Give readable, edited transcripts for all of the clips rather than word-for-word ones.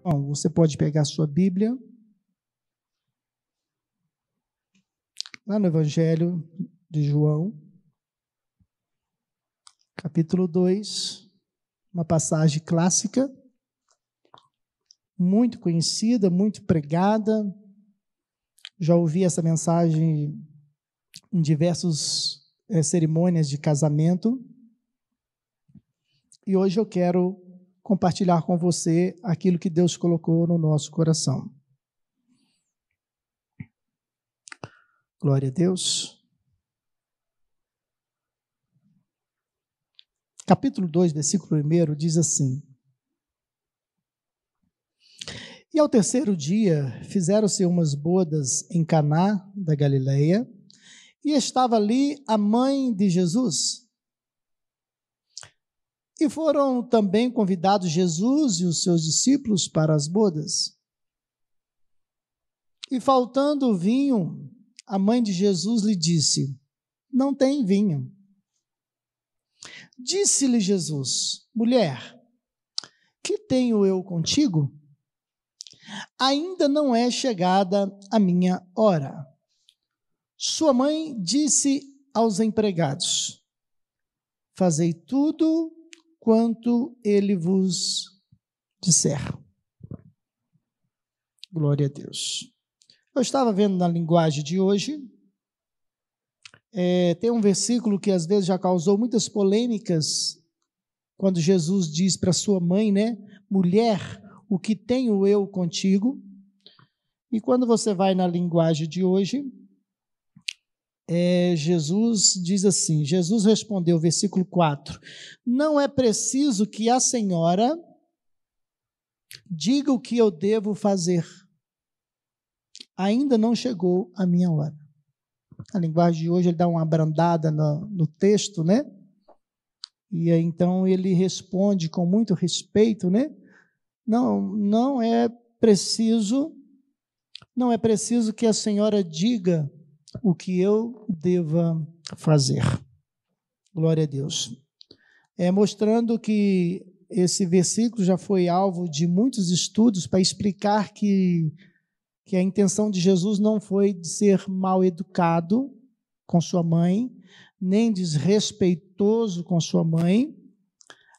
Bom, você pode pegar a sua Bíblia, lá no Evangelho de João, capítulo 2, uma passagem clássica, muito conhecida, muito pregada. Já ouvi essa mensagem em diversas cerimônias de casamento. E hoje eu quero compartilhar com você aquilo que Deus colocou no nosso coração. Glória a Deus. Capítulo 2, versículo 1 diz assim: E ao terceiro dia fizeram-se umas bodas em Caná da Galileia, e estava ali a mãe de Jesus. E foram também convidados Jesus e os seus discípulos para as bodas. E faltando vinho, a mãe de Jesus lhe disse: Não tem vinho. Disse-lhe Jesus: Mulher, que tenho eu contigo? Ainda não é chegada a minha hora. Sua mãe disse aos empregados: Fazei tudo quanto ele vos disser. Glória a Deus. Eu estava vendo na linguagem de hoje, tem um versículo que às vezes já causou muitas polêmicas, quando Jesus diz para sua mãe, né? Mulher, o que tenho eu contigo? E quando você vai na linguagem de hoje, Jesus diz assim, Jesus respondeu, versículo 4, não é preciso que a senhora diga o que eu devo fazer. Ainda não chegou a minha hora. A linguagem de hoje, ele dá uma abrandada no texto, né? E aí, então, ele responde com muito respeito, né? Não é preciso que a senhora diga o que eu deva fazer. Glória a Deus. Mostrando que esse versículo já foi alvo de muitos estudos para explicar que a intenção de Jesus não foi de ser mal educado com sua mãe, nem desrespeitoso com sua mãe,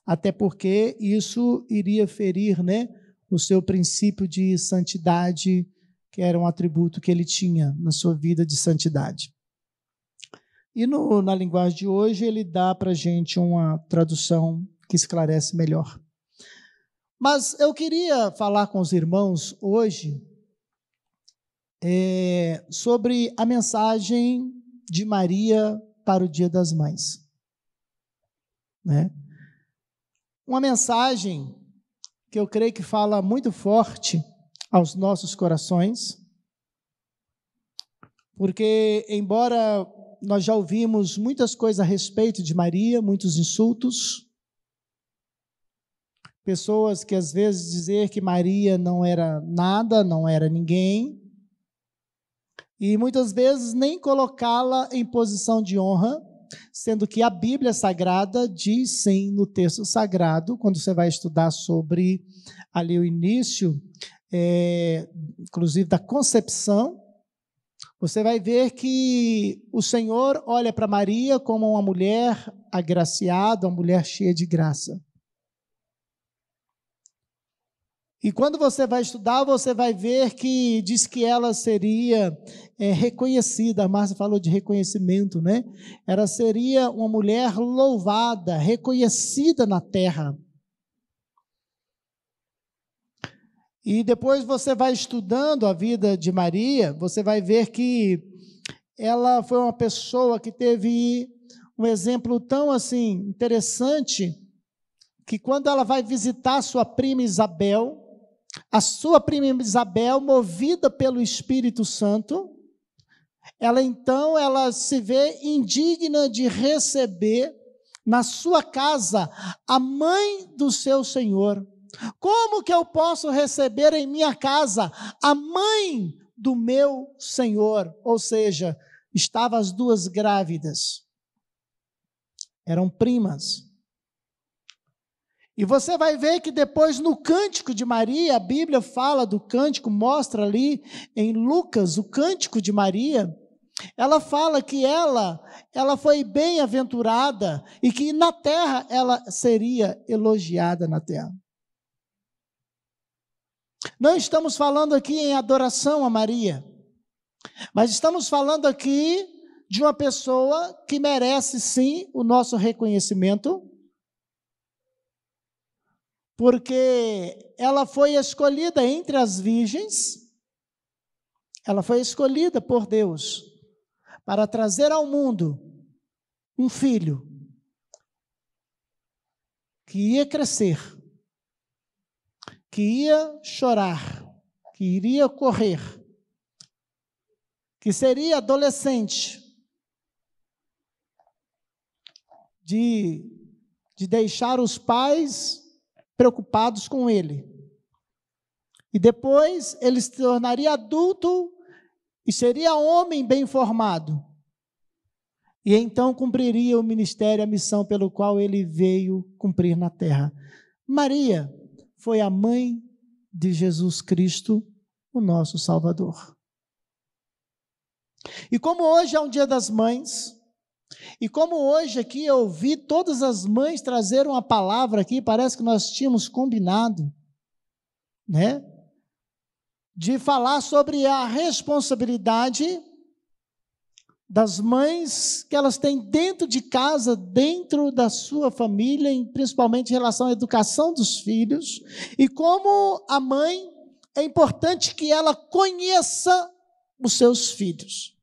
até porque isso iria ferir, né, o seu princípio de santidade, que era um atributo que ele tinha na sua vida de santidade. E na linguagem de hoje, ele dá para a gente uma tradução que esclarece melhor. Mas eu queria falar com os irmãos hoje sobre a mensagem de Maria para o Dia das Mães. Né? Uma mensagem que eu creio que fala muito forte aos nossos corações, porque embora nós já ouvimos muitas coisas a respeito de Maria, muitos insultos, pessoas que às vezes dizer que Maria não era nada, não era ninguém, e muitas vezes nem colocá-la em posição de honra, sendo que a Bíblia Sagrada diz sim no texto sagrado, quando você vai estudar sobre ali o início, inclusive da concepção, você vai ver que o Senhor olha para Maria como uma mulher agraciada, uma mulher cheia de graça. E quando você vai estudar, você vai ver que diz que ela seria reconhecida, a Márcia falou de reconhecimento, né? Ela seria uma mulher louvada, reconhecida na terra. E depois você vai estudando a vida de Maria, você vai ver que ela foi uma pessoa que teve um exemplo tão assim interessante, que quando ela vai visitar sua prima Isabel, a sua prima Isabel, movida pelo Espírito Santo, ela se vê indigna de receber na sua casa a mãe do seu Senhor. Como que eu posso receber em minha casa a mãe do meu Senhor? Ou seja, estavam as duas grávidas, eram primas. E você vai ver que depois no cântico de Maria, a Bíblia fala do cântico, mostra ali em Lucas o cântico de Maria. Ela fala que ela foi bem-aventurada e que na terra ela seria elogiada na terra. Não estamos falando aqui em adoração a Maria, mas estamos falando aqui de uma pessoa que merece sim o nosso reconhecimento, porque ela foi escolhida entre as virgens, ela foi escolhida por Deus para trazer ao mundo um filho que ia crescer, que ia chorar, que iria correr, que seria adolescente, de deixar os pais preocupados com ele. E depois ele se tornaria adulto e seria homem bem formado. E então cumpriria o ministério, a missão pelo qual ele veio cumprir na terra. Maria foi a mãe de Jesus Cristo, o nosso Salvador. E como hoje é um dia das mães, e como hoje aqui eu ouvi todas as mães trazer uma palavra aqui, parece que nós tínhamos combinado, né? De falar sobre a responsabilidade das mães que elas têm dentro de casa, dentro da sua família, principalmente em relação à educação dos filhos, e como a mãe é importante que ela conheça os seus filhos.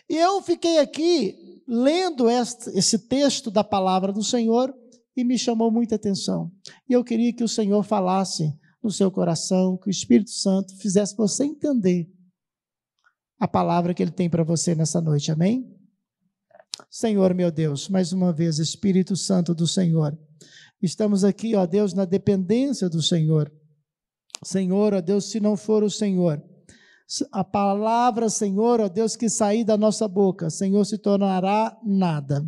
E eu fiquei aqui lendo esse texto da palavra do Senhor e me chamou muita atenção. E eu queria que o Senhor falasse no seu coração, que o Espírito Santo fizesse você entender a palavra que Ele tem para você nessa noite, amém? Senhor, meu Deus, mais uma vez, Espírito Santo do Senhor, estamos aqui, ó Deus, na dependência do Senhor. Senhor, ó Deus, se não for o Senhor, a palavra, Senhor, ó Deus, que sair da nossa boca, Senhor, se tornará nada.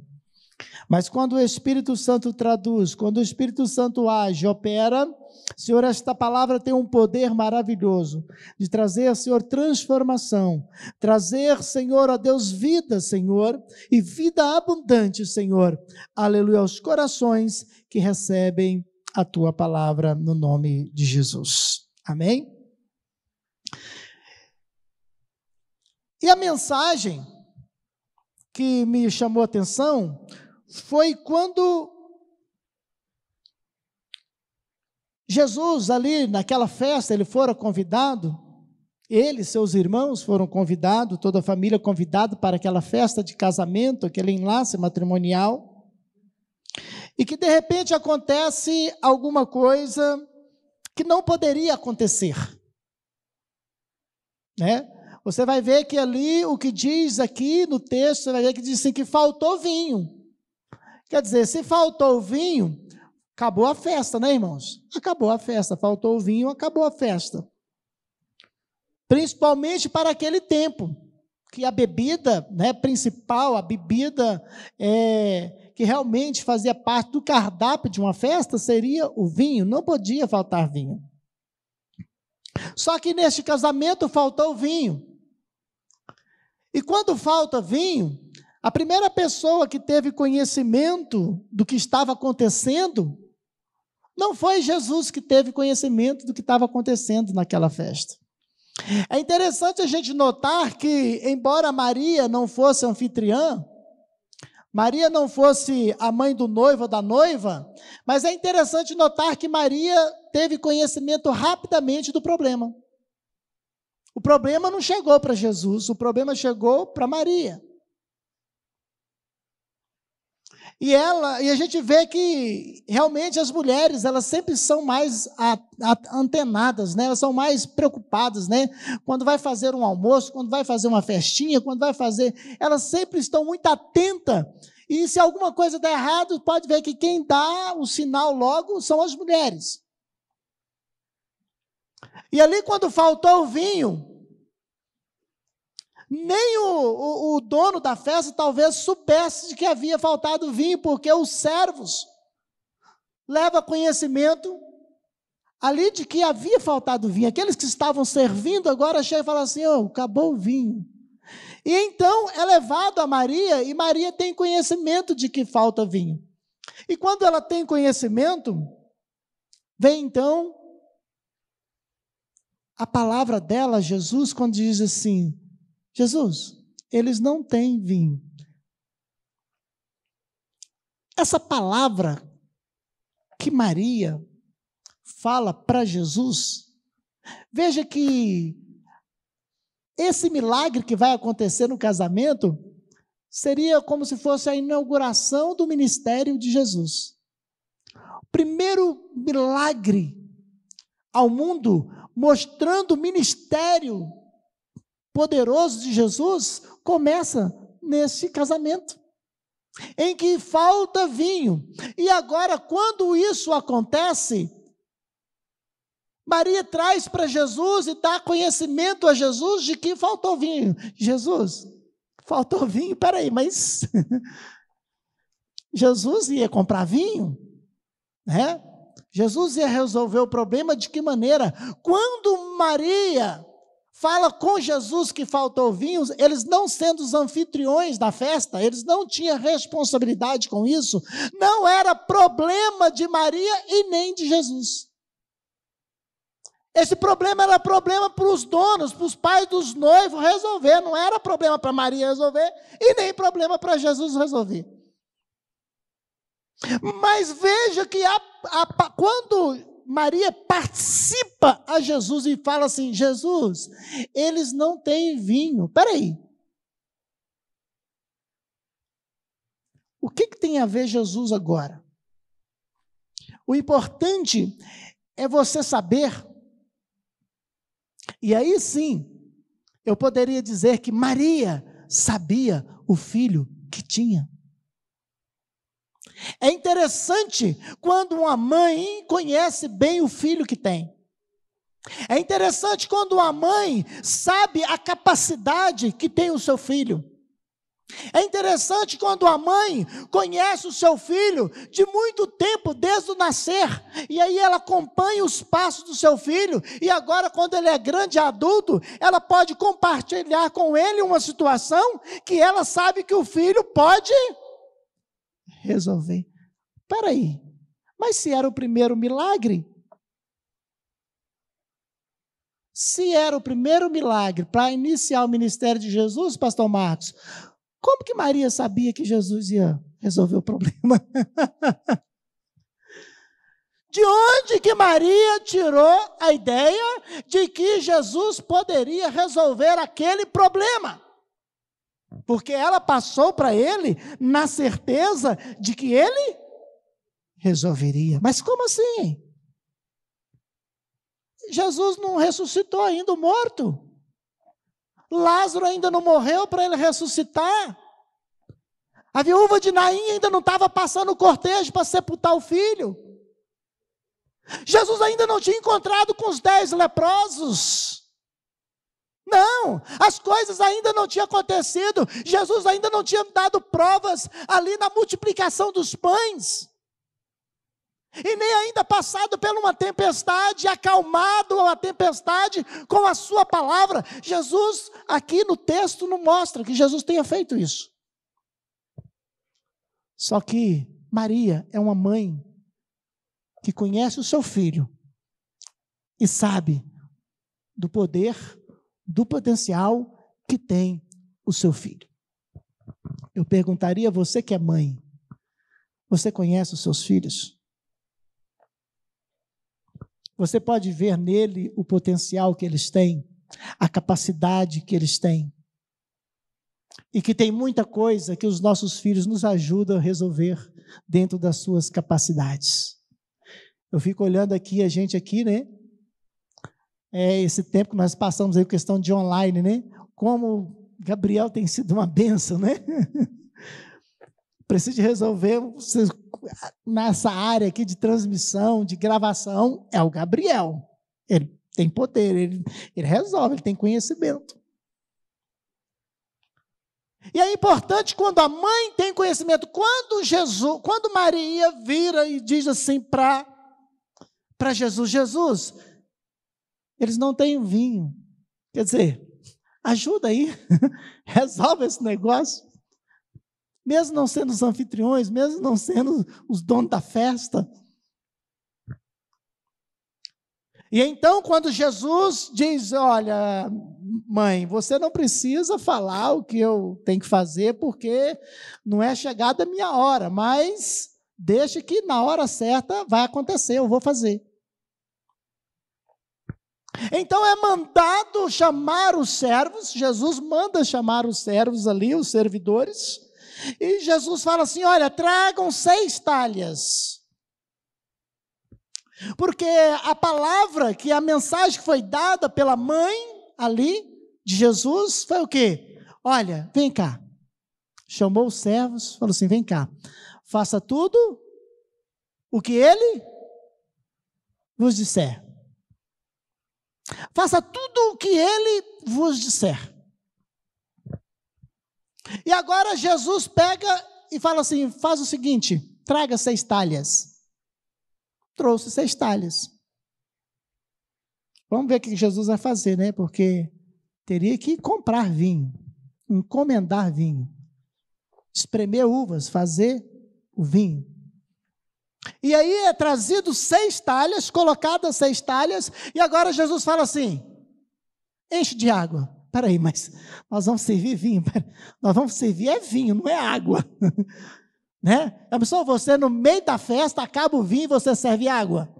Mas quando o Espírito Santo traduz, quando o Espírito Santo age, opera, Senhor, esta palavra tem um poder maravilhoso de trazer, Senhor, transformação, trazer, Senhor, ó Deus, vida, Senhor, e vida abundante, Senhor, aleluia, aos corações que recebem a Tua palavra no nome de Jesus. Amém? E a mensagem que me chamou a atenção foi quando Jesus, ali naquela festa, ele fora convidado, ele e seus irmãos foram convidados, toda a família convidada para aquela festa de casamento, aquele enlace matrimonial, e que de repente acontece alguma coisa que não poderia acontecer, né? Você vai ver que ali, o que diz aqui no texto, você vai ver que diz assim, que faltou vinho. Quer dizer, se faltou vinho, acabou a festa, né, irmãos? Acabou a festa, faltou o vinho, acabou a festa. Principalmente para aquele tempo, que a bebida, né, principal, a bebida que realmente fazia parte do cardápio de uma festa, seria o vinho, não podia faltar vinho. Só que neste casamento faltou vinho. E quando falta vinho, a primeira pessoa que teve conhecimento do que estava acontecendo, não foi Jesus que teve conhecimento do que estava acontecendo naquela festa. É interessante a gente notar que, embora Maria não fosse anfitriã, Maria não fosse a mãe do noivo ou da noiva, mas é interessante notar que Maria teve conhecimento rapidamente do problema. O problema não chegou para Jesus, o problema chegou para Maria. E a gente vê que realmente as mulheres, elas sempre são mais antenadas, né? Elas são mais preocupadas, né? Quando vai fazer um almoço, quando vai fazer uma festinha, quando vai fazer, elas sempre estão muito atentas. E se alguma coisa der errado, pode ver que quem dá o sinal logo são as mulheres. E ali quando faltou o vinho, nem o dono da festa talvez soubesse de que havia faltado vinho, porque os servos leva conhecimento ali de que havia faltado vinho. Aqueles que estavam servindo agora chegam e falam assim: acabou o vinho. E então é levado a Maria, e Maria tem conhecimento de que falta vinho. E quando ela tem conhecimento, vem então a palavra dela, Jesus, quando diz assim: Jesus, eles não têm vinho. Essa palavra que Maria fala para Jesus, veja que esse milagre que vai acontecer no casamento seria como se fosse a inauguração do ministério de Jesus. O primeiro milagre ao mundo, mostrando o ministério poderoso de Jesus, começa nesse casamento, em que falta vinho. E agora, quando isso acontece, Maria traz para Jesus e dá conhecimento a Jesus de que faltou vinho. Jesus, faltou vinho? Peraí, mas Jesus ia comprar vinho? Né? Jesus ia resolver o problema de que maneira? Quando Maria fala com Jesus que faltou vinho, eles não sendo os anfitriões da festa, eles não tinham responsabilidade com isso, não era problema de Maria e nem de Jesus. Esse problema era problema para os donos, para os pais dos noivos resolver, não era problema para Maria resolver e nem problema para Jesus resolver. Mas veja que quando Maria participa a Jesus e fala assim: Jesus, eles não têm vinho. Espera aí. O que tem a ver Jesus agora? O importante é você saber. E aí sim, eu poderia dizer que Maria sabia o filho que tinha. É interessante quando uma mãe conhece bem o filho que tem. É interessante quando uma mãe sabe a capacidade que tem o seu filho. É interessante quando a mãe conhece o seu filho de muito tempo, desde o nascer, e aí ela acompanha os passos do seu filho, e agora quando ele é grande e adulto, ela pode compartilhar com ele uma situação que ela sabe que o filho pode resolver. Espera aí, mas se era o primeiro milagre, se era o primeiro milagre para iniciar o ministério de Jesus, pastor Marcos, como que Maria sabia que Jesus ia resolver o problema? De onde que Maria tirou a ideia de que Jesus poderia resolver aquele problema? Porque ela passou para ele na certeza de que ele resolveria. Mas como assim? Jesus não ressuscitou ainda o morto. Lázaro ainda não morreu para ele ressuscitar. A viúva de Naim ainda não estava passando o cortejo para sepultar o filho. Jesus ainda não tinha encontrado com os 10 leprosos. Não, as coisas ainda não tinham acontecido. Jesus ainda não tinha dado provas ali na multiplicação dos pães. E nem ainda passado por uma tempestade, acalmado a tempestade com a sua palavra. Jesus, aqui no texto, não mostra que Jesus tenha feito isso. Só que Maria é uma mãe que conhece o seu filho e sabe do poder, do potencial que tem o seu filho. Eu perguntaria a você que é mãe, você conhece os seus filhos? Você pode ver nele o potencial que eles têm, a capacidade que eles têm. E que tem muita coisa que os nossos filhos nos ajudam a resolver dentro das suas capacidades. Eu fico olhando aqui, a gente aqui, né? Esse tempo que nós passamos aí com questão de online, né? Como Gabriel tem sido uma bênção, né? Precisa de resolver nessa área aqui de transmissão, de gravação, é o Gabriel. Ele tem poder, ele resolve, ele tem conhecimento. E é importante quando a mãe tem conhecimento, quando Maria vira e diz assim para Jesus, Jesus, eles não têm vinho. Quer dizer, ajuda aí, resolve esse negócio. Mesmo não sendo os anfitriões, mesmo não sendo os donos da festa. E então, quando Jesus diz, olha, mãe, você não precisa falar o que eu tenho que fazer, porque não é chegada a minha hora, mas deixa que na hora certa vai acontecer, eu vou fazer. Então é mandado chamar os servos, Jesus manda chamar os servos ali, os servidores, e Jesus fala assim, olha, tragam 6 talhas. Porque a palavra, que a mensagem que foi dada pela mãe ali, de Jesus, foi o quê? Olha, vem cá. Chamou os servos, falou assim, vem cá. Faça tudo o que ele vos disser. Faça tudo o que ele vos disser. E agora Jesus pega e fala assim, faz o seguinte, traga 6 talhas. Trouxe 6 talhas. Vamos ver o que Jesus vai fazer, né? Porque teria que comprar vinho, encomendar vinho, espremer uvas, fazer o vinho. E aí é trazido 6 talhas, colocadas 6 talhas, e agora Jesus fala assim, enche de água. Peraí, mas nós vamos servir vinho? Nós vamos servir vinho, não é água. Né? A pessoa, você no meio da festa, acaba o vinho e você serve água.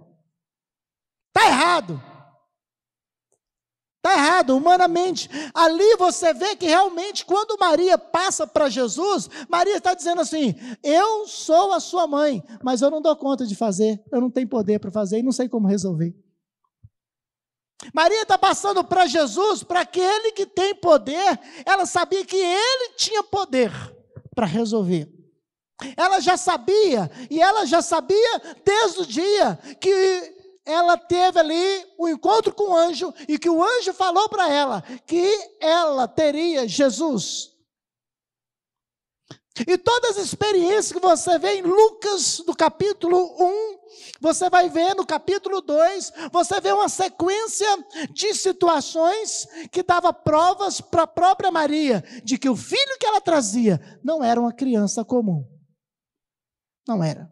Está errado. Está errado, humanamente. Ali você vê que realmente, quando Maria passa para Jesus, Maria está dizendo assim, eu sou a sua mãe, mas eu não dou conta de fazer, eu não tenho poder para fazer e não sei como resolver. Maria está passando para Jesus, para aquele que tem poder, ela sabia que ele tinha poder para resolver. Ela já sabia, e ela já sabia desde o dia que ela teve ali um encontro com o anjo, e que o anjo falou para ela que ela teria Jesus. E todas as experiências que você vê em Lucas, no capítulo 1, você vai ver no capítulo 2, você vê uma sequência de situações que dava provas para a própria Maria, de que o filho que ela trazia não era uma criança comum. Não era.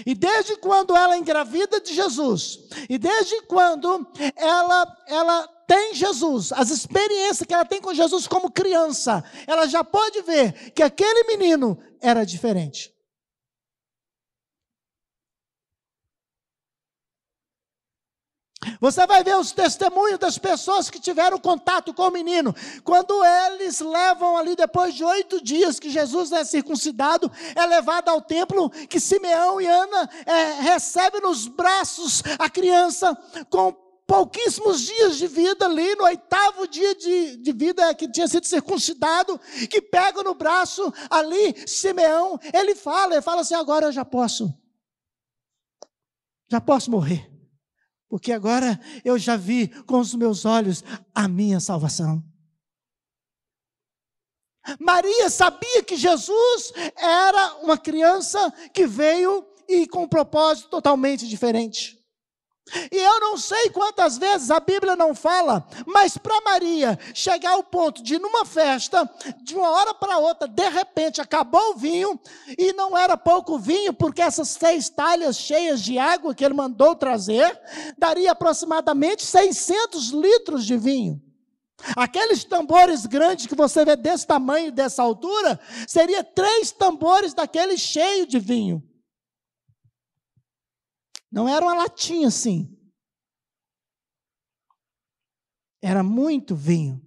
E desde quando ela engravida de Jesus, e desde quando ela tem Jesus, as experiências que ela tem com Jesus como criança, ela já pode ver que aquele menino era diferente. Você vai ver os testemunhos das pessoas que tiveram contato com o menino, quando eles levam ali, depois de 8 dias que Jesus é circuncidado, é levado ao templo, que Simeão e Ana recebem nos braços a criança com pouquíssimos dias de vida ali, no 8º dia de vida que tinha sido circuncidado, que pega no braço ali, Simeão, ele fala assim, agora eu já posso morrer. Porque agora eu já vi com os meus olhos a minha salvação. Maria sabia que Jesus era uma criança que veio e com um propósito totalmente diferente. E eu não sei quantas vezes a Bíblia não fala, mas para Maria chegar ao ponto de numa festa, de uma hora para outra, de repente acabou o vinho, e não era pouco vinho, porque essas 6 talhas cheias de água que ele mandou trazer, daria aproximadamente 600 litros de vinho. Aqueles tambores grandes que você vê desse tamanho, dessa altura, seria 3 tambores daquele cheio de vinho. Não era uma latinha assim. Era muito vinho.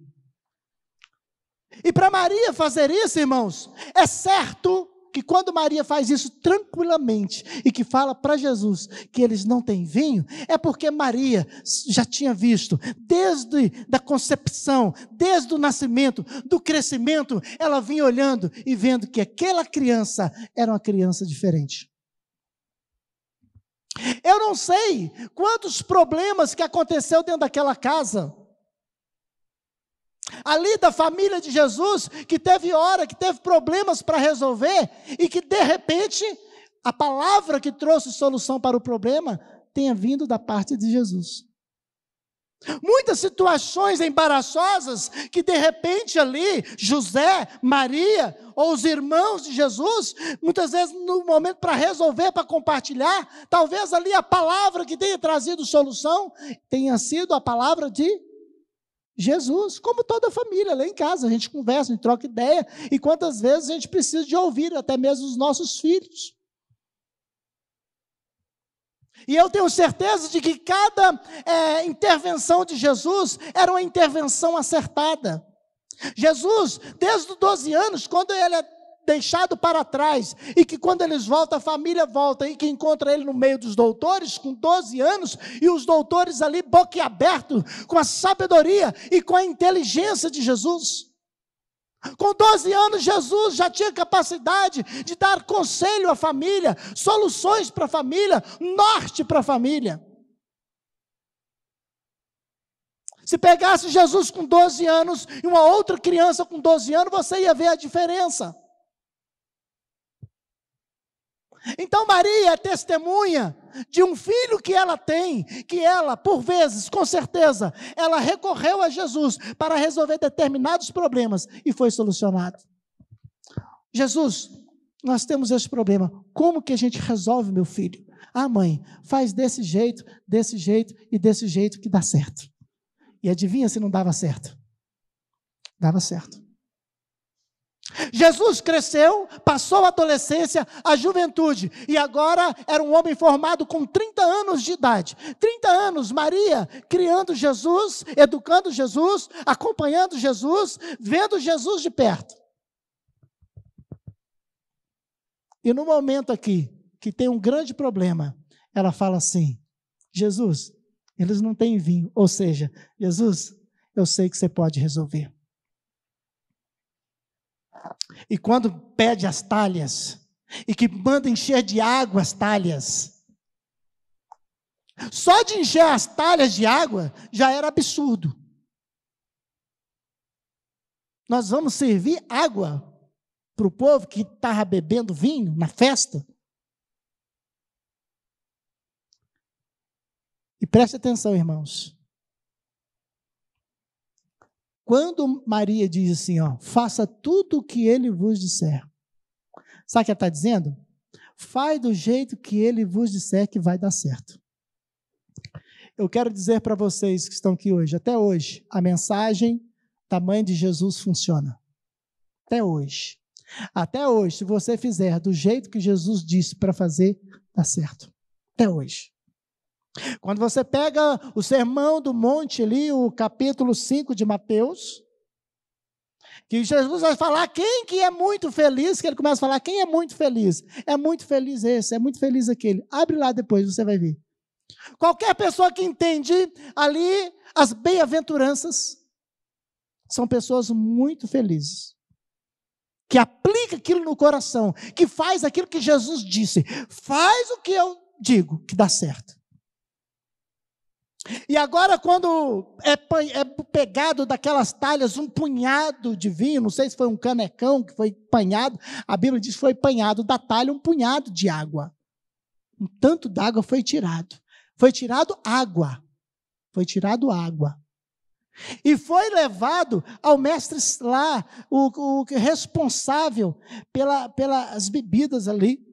E para Maria fazer isso, irmãos, é certo que quando Maria faz isso tranquilamente e que fala para Jesus que eles não têm vinho, é porque Maria já tinha visto, desde a concepção, desde o nascimento, do crescimento, ela vinha olhando e vendo que aquela criança era uma criança diferente. Eu não sei quantos problemas que aconteceu dentro daquela casa. ali da família de Jesus, que teve hora, que teve problemas para resolver, e que de repente, a palavra que trouxe solução para o problema, tenha vindo da parte de Jesus. Muitas situações embaraçosas, que de repente ali, José, Maria, ou os irmãos de Jesus, muitas vezes no momento para resolver, para compartilhar, talvez ali a palavra que tenha trazido solução, tenha sido a palavra de Jesus, como toda família, lá em casa, a gente conversa, a gente troca ideia, e quantas vezes a gente precisa de ouvir, até mesmo os nossos filhos. E eu tenho certeza de que cada intervenção de Jesus era uma intervenção acertada. Jesus, desde os 12 anos, quando ele é deixado para trás, e que quando eles voltam, a família volta, e que encontra ele no meio dos doutores, com 12 anos, e os doutores ali boquiabertos, com a sabedoria e com a inteligência de Jesus. Com 12 anos, Jesus já tinha capacidade de dar conselho à família, soluções para a família, norte para a família. Se pegasse Jesus com 12 anos e uma outra criança com 12 anos, você ia ver a diferença. Então Maria é testemunha de um filho que ela tem, que ela, por vezes, com certeza, ela recorreu a Jesus para resolver determinados problemas e foi solucionado. Jesus, nós temos esse problema, como que a gente resolve, meu filho? Ah, mãe, faz desse jeito e desse jeito que dá certo. E adivinha se não dava certo? Dava certo. Jesus cresceu, passou a adolescência, a juventude, e agora era um homem formado com 30 anos de idade. 30 anos, Maria, criando Jesus, educando Jesus, acompanhando Jesus, vendo Jesus de perto. E no momento aqui, que tem um grande problema, ela fala assim: Jesus, eles não têm vinho. Ou seja, Jesus, eu sei que você pode resolver. E quando pede as talhas, e que manda encher de água as talhas, só de encher as talhas de água, já era absurdo. Nós vamos servir água para o povo que estava bebendo vinho na festa? E preste atenção, irmãos. Quando Maria diz assim, faça tudo o que ele vos disser. Sabe o que ela está dizendo? Faz do jeito que ele vos disser que vai dar certo. Eu quero dizer para vocês que estão aqui hoje, até hoje, a mensagem da mãe de Jesus funciona. Até hoje. Até hoje, se você fizer do jeito que Jesus disse para fazer, dá certo. Até hoje. Quando você pega o Sermão do Monte ali, o capítulo 5 de Mateus, que Jesus vai falar quem que é muito feliz, que ele começa a falar quem é muito feliz esse, é muito feliz aquele. Abre lá depois, você vai ver. Qualquer pessoa que entende ali as bem-aventuranças, são pessoas muito felizes, que aplica aquilo no coração, que faz aquilo que Jesus disse, faz o que eu digo, que dá certo. E agora quando é pegado daquelas talhas um punhado de vinho, não sei se foi um canecão que foi panhado, a Bíblia diz que foi panhado da talha um punhado de água. Um tanto d'água foi tirado. Foi tirado água. E foi levado ao mestre lá, o responsável pelas bebidas ali.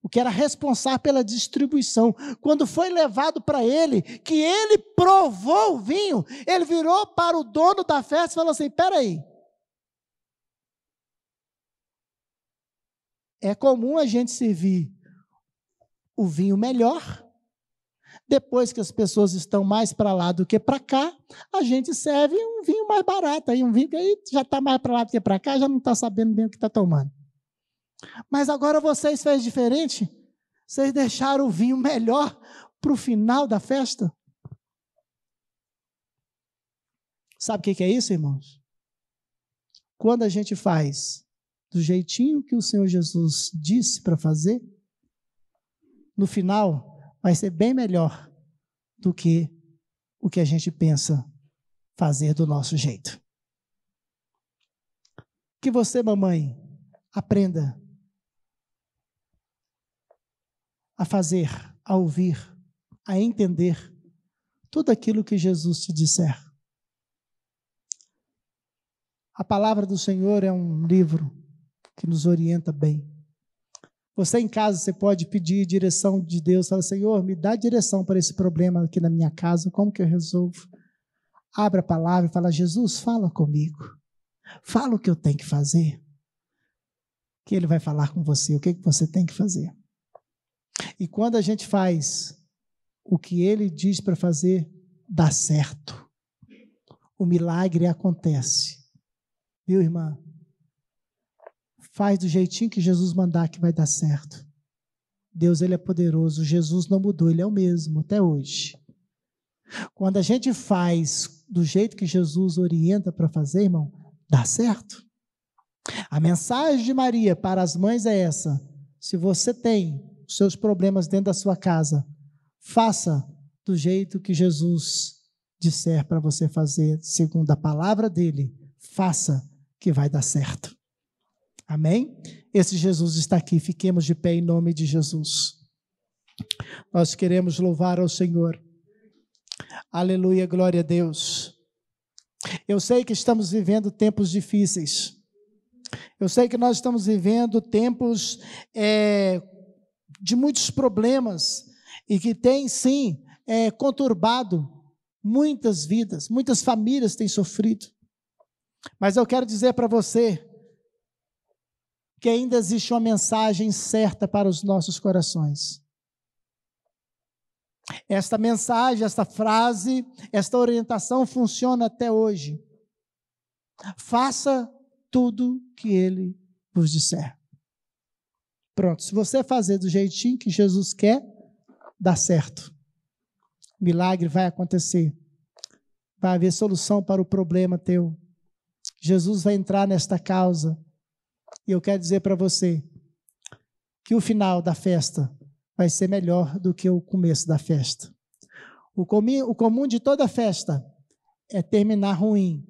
O que era responsável pela distribuição. Quando foi levado para ele, que ele provou o vinho, ele virou para o dono da festa e falou assim, espera aí. É comum a gente servir o vinho melhor, depois que as pessoas estão mais para lá do que para cá, a gente serve um vinho mais barato, aí um vinho que aí já está mais para lá do que para cá, já não está sabendo bem o que está tomando. Mas agora vocês fez diferente? Vocês deixaram o vinho melhor para o final da festa? Sabe o que é isso, irmãos? Quando a gente faz do jeitinho que o Senhor Jesus disse para fazer, no final vai ser bem melhor do que o que a gente pensa fazer do nosso jeito. que você, mamãe, aprenda a fazer, a ouvir, a entender tudo aquilo que Jesus te disser. A palavra do Senhor é um livro que nos orienta bem. Você em casa, você pode pedir direção de Deus, fala, Senhor, me dá direção para esse problema aqui na minha casa, como que eu resolvo? Abra a palavra e fala, Jesus, fala comigo, fala o que eu tenho que fazer, que Ele vai falar com você, o que você tem que fazer. E quando a gente faz o que Ele diz para fazer, dá certo, o milagre acontece, viu, irmã? Faz do jeitinho que Jesus mandar que vai dar certo. Deus, Ele é poderoso, Jesus não mudou, Ele é o mesmo até hoje. Quando a gente faz do jeito que Jesus orienta para fazer, irmão, dá certo. A mensagem de Maria para as mães é essa: se você tem os seus problemas dentro da sua casa, faça do jeito que Jesus disser para você fazer, segundo a palavra dele, faça que vai dar certo. Amém? Esse Jesus está aqui, fiquemos de pé em nome de Jesus. Nós queremos louvar ao Senhor. Aleluia, glória a Deus. Eu sei que estamos vivendo tempos difíceis. Eu sei que nós estamos vivendo tempos de muitos problemas e que tem, sim, conturbado muitas vidas, muitas famílias têm sofrido. Mas eu quero dizer para você que ainda existe uma mensagem certa para os nossos corações. Esta mensagem, esta frase, esta orientação funciona até hoje. Faça tudo que Ele vos disser. Pronto, se você fazer do jeitinho que Jesus quer, dá certo. O milagre vai acontecer. Vai haver solução para o problema teu. Jesus vai entrar nesta causa. E eu quero dizer para você que o final da festa vai ser melhor do que o começo da festa. O comum de toda festa é terminar ruim.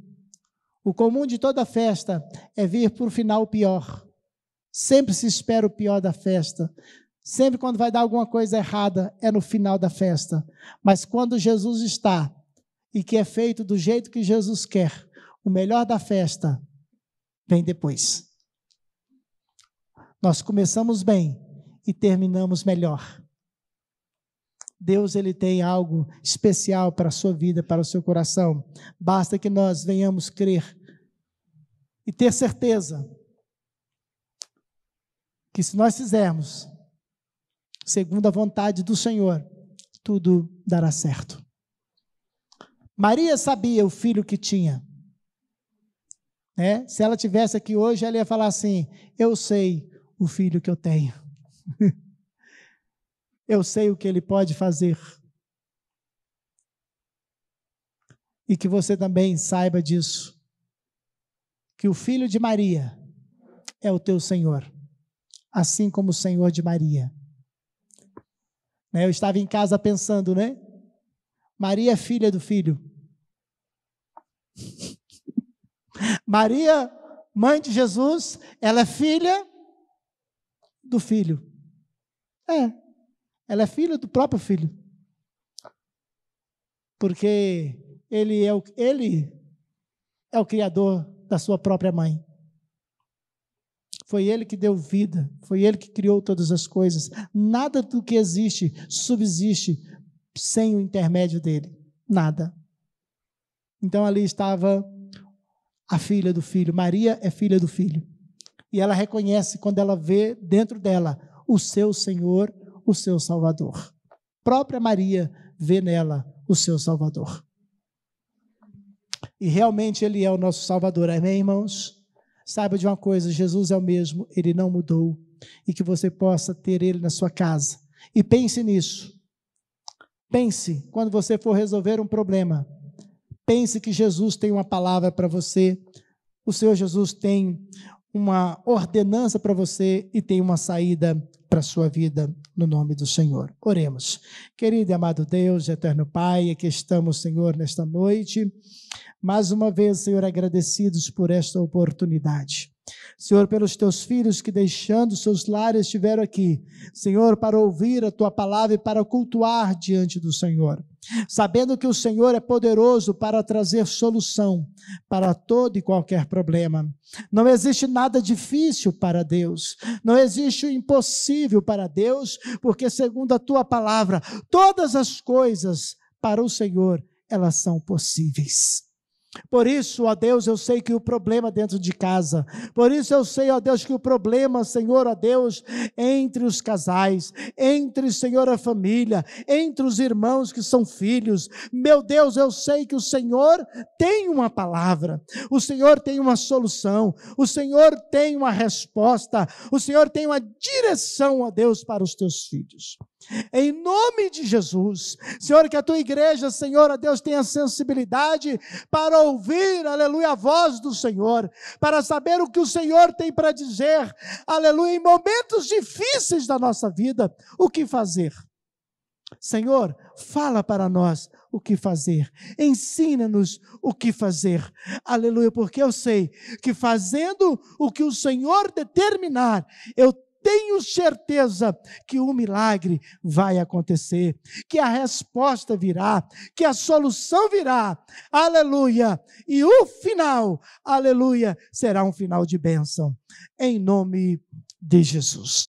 O comum de toda festa é vir para o final pior. Sempre se espera o pior da festa. Sempre quando vai dar alguma coisa errada, é no final da festa. Mas quando Jesus está, e que é feito do jeito que Jesus quer, o melhor da festa vem depois. Nós começamos bem e terminamos melhor. Deus, Ele tem algo especial para a sua vida, para o seu coração. Basta que nós venhamos crer e ter certeza que se nós fizermos segundo a vontade do Senhor, tudo dará certo. Maria sabia o filho que tinha. Se ela tivesse aqui hoje, ela ia falar assim, eu sei o filho que eu tenho. Eu sei o que ele pode fazer. E que você também saiba disso. Que o filho de Maria é o teu Senhor. Assim como o Senhor de Maria. Eu estava em casa pensando, Maria é filha do filho. Maria, mãe de Jesus, ela é filha do filho. Ela é filha do próprio filho. Porque ele é o criador da sua própria mãe. Foi ele que deu vida, foi ele que criou todas as coisas. Nada do que existe subsiste sem o intermédio dele. Nada. Então ali estava a filha do filho. Maria é filha do filho. E ela reconhece quando ela vê dentro dela o seu Senhor, o seu Salvador. Própria Maria vê nela o seu Salvador. E realmente Ele é o nosso Salvador. Amém, irmãos? Saiba de uma coisa, Jesus é o mesmo, Ele não mudou. E que você possa ter Ele na sua casa. E pense nisso. Pense, quando você for resolver um problema, pense que Jesus tem uma palavra para você. O Senhor Jesus tem uma ordenança para você e tem uma saída para a sua vida, no nome do Senhor. Oremos. Querido e amado Deus, eterno Pai, aqui estamos, Senhor, nesta noite, mais uma vez, Senhor, agradecidos por esta oportunidade. Senhor, pelos teus filhos que deixando seus lares estiveram aqui, Senhor, para ouvir a tua palavra e para cultuar diante do Senhor, sabendo que o Senhor é poderoso para trazer solução para todo e qualquer problema. Não existe nada difícil para Deus, não existe o impossível para Deus, porque segundo a tua palavra, todas as coisas para o Senhor, elas são possíveis. Por isso, ó Deus, eu sei que o problema dentro de casa, por isso eu sei, ó Deus, que o problema, Senhor, ó Deus, entre os casais, entre, Senhor, a família, entre os irmãos que são filhos, meu Deus, eu sei que o Senhor tem uma palavra, o Senhor tem uma solução, o Senhor tem uma resposta, o Senhor tem uma direção, ó Deus, para os teus filhos. Em nome de Jesus, Senhor, que a tua igreja, Senhor, ó Deus, tenha sensibilidade para ouvir, aleluia, a voz do Senhor, para saber o que o Senhor tem para dizer, aleluia, em momentos difíceis da nossa vida, o que fazer. Senhor, fala para nós o que fazer, ensina-nos o que fazer, aleluia, porque eu sei que fazendo o que o Senhor determinar, eu tenho certeza que o milagre vai acontecer, que a resposta virá, que a solução virá, aleluia, e o final, aleluia, será um final de bênção, em nome de Jesus.